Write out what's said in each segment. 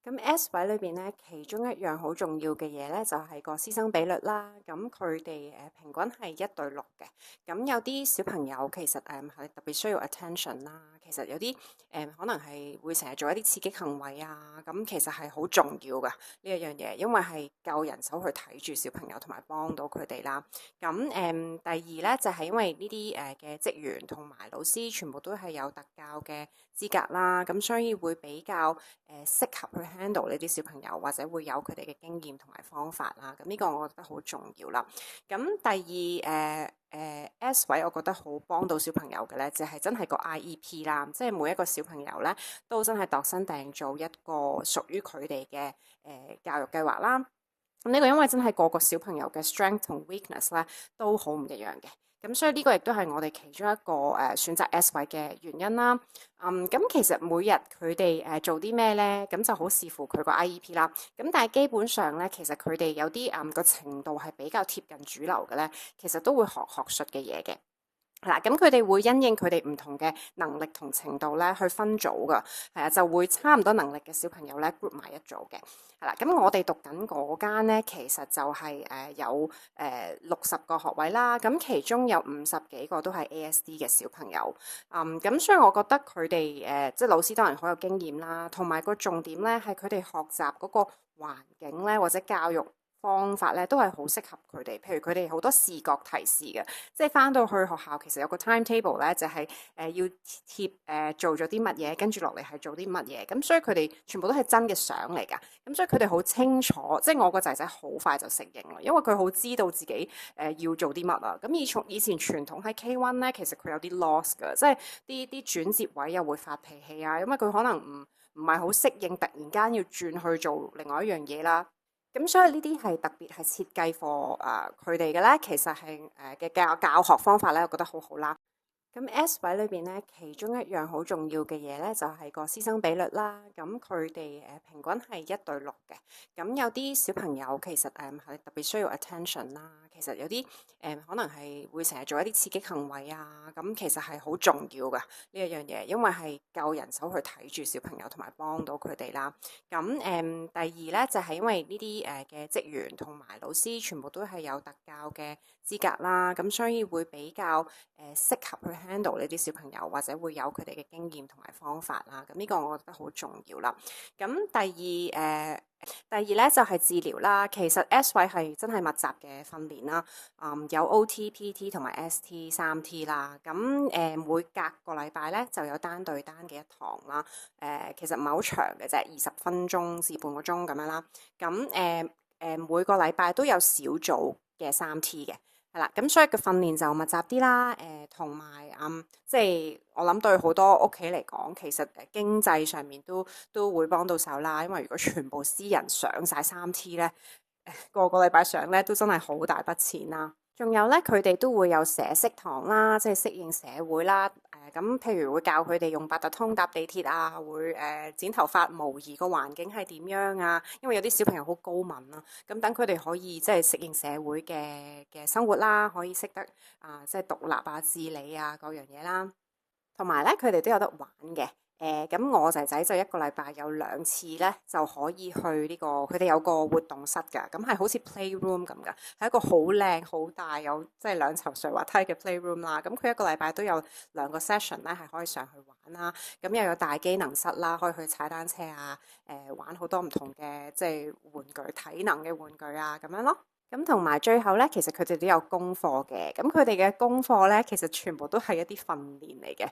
咁 S 位裏邊咧，其中一樣好重要嘅嘢咧，就係個師生比率啦。咁佢哋平均係1:6嘅。咁有啲小朋友其實係特別需要 attention 啦。其實有啲可能係會成日做一啲刺激行為啊。咁其實係好重要噶呢一樣嘢，因為係夠人手去睇住小朋友同埋幫到佢哋啦。咁第二咧就係因為呢啲嘅職員同埋老師全部都係有特教嘅資格啦。咁所以會比較適合去handle 呢啲小朋友，或者會有佢哋嘅經驗同埋方法啦。咁呢個我覺得好重要啦。咁第二S 位，我覺得好幫到小朋友嘅咧，就係真係個 IEP 啦，即係每一個小朋友咧都真係度身訂做一個屬於佢哋嘅教育計劃啦。咁呢個因為真係個個小朋友嘅 strength 同 weakness 咧都好唔一樣嘅。咁所以呢個亦都係我哋其中一個選擇 S 位嘅原因啦。咁其實每日佢哋做啲咩咧，咁就好視乎佢個 IEP 啦。咁但係基本上咧，其實佢哋有啲個程度係比較貼近主流嘅咧，其實都會學學術嘅嘢嘅。嗱，咁佢哋會因應佢哋唔同嘅能力同程度咧去分組噶，係啊，就會差唔多能力嘅小朋友咧 group 埋一組嘅，係啦。咁我哋讀緊嗰間咧，其實就係有60個學位啦，咁其中有50幾個都係 ASD 嘅小朋友，咁所以我覺得佢哋即係老師當然好有經驗啦，同埋個重點咧係佢哋學習嗰個環境咧或者教育方法咧都係好適合佢哋，譬如佢哋好多視覺提示嘅，即係翻到去學校其實有個 timetable 咧，就係要貼做咗啲乜嘢，跟住落嚟係做啲乜嘢，咁所以佢哋全部都係真嘅相嚟㗎，咁所以佢哋好清楚，即係我個仔仔好快就適應啦，因為佢好知道自己要做啲乜啊。咁以前傳統喺 K1 咧，其實佢有啲 loss 㗎，即係啲轉接位又會發脾氣啊，因為佢可能唔係好適應，突然間要轉去做另外一樣嘢啦。咁所以呢啲係特別係設計課佢哋嘅咧，其實係嘅教學方法咧，我覺得好好啦。咁 S 位裏邊咧，其中一樣好重要嘅嘢咧，就係個師生比率啦。咁佢哋平均係1:6嘅。咁有啲小朋友其實係特別需要 attention 啦。其實有啲可能係會成日做一啲刺激行為啊。咁其實係好重要噶呢一樣嘢，因為係夠人手去睇住小朋友同埋幫到佢哋啦。咁第二咧就係因為呢啲嘅職員同埋老師全部都係有特教嘅資格啦。咁所以會比較適合去handle 呢啲小朋友，或者會有佢哋嘅經驗同埋方法啦。咁呢個我覺得好重要啦。咁第二咧就係治療啦。其實 S 位係真係密集嘅訓練啦。有 OT、PT 同埋 ST 3T 啦。咁每隔個禮拜咧就有單對單嘅一堂啦。其實唔係好長嘅啫，20分鐘至半個鐘咁樣啦。咁每個禮拜都有小組嘅3T 嘅。係啦，咁所以個訓練就密集啲啦，同埋即係我諗對好多屋企嚟講，其實經濟上面都會幫到手啦。因為如果全部私人上晒3T 咧，個個禮拜上咧都真係好大筆錢啦。仲有咧，佢哋都會有社識堂啦，即係適應社會啦。咁譬如會教佢哋用八達通搭地鐵啊，會剪頭髮模擬個環境係點樣啊。因為有啲小朋友好高敏啦，咁等佢哋可以即係適應社會嘅生活啦，可以識得即係獨立啊、自理啊各樣嘢啦。同埋咧，佢哋都有得玩嘅。咁我仔仔就一個禮拜有2次咧，就可以去呢個佢哋有個活動室㗎，咁係好似 playroom 咁㗎，係一個好靚好大有即係2層水滑梯嘅 playroom 啦。咁佢一個禮拜都有2個 session 咧，係可以上去玩啦。咁又有大機能室啦，可以去踩單車啊，玩好多唔同嘅即係玩具、體能嘅玩具啊，咁樣咯。咁同埋最後咧，其實佢哋都有功課嘅。咁佢哋嘅功課咧，其實全部都係一啲訓練嚟嘅。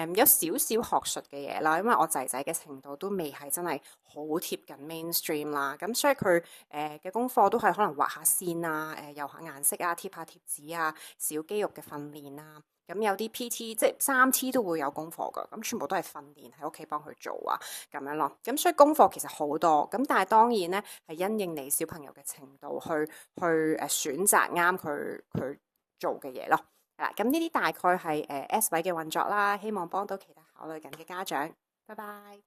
有少少學術嘅嘢啦，因為我仔仔嘅程度都未係真係好貼近 mainstream 啦。咁所以佢嘅功課都係可能畫下線啊，油下顏色啊，貼下貼紙啊，小肌肉嘅訓練啊。咁有啲 PT 即係3T 都會有功課㗎，咁全部都係訓練喺屋企幫佢做啊，咁樣咯。咁所以功課其實好多，咁但係當然咧係因應你小朋友嘅程度去選擇啱佢做嘅嘢咯。係啦，咁呢啲大概係S 位嘅運作啦，希望幫到其他考慮緊嘅家長。拜拜。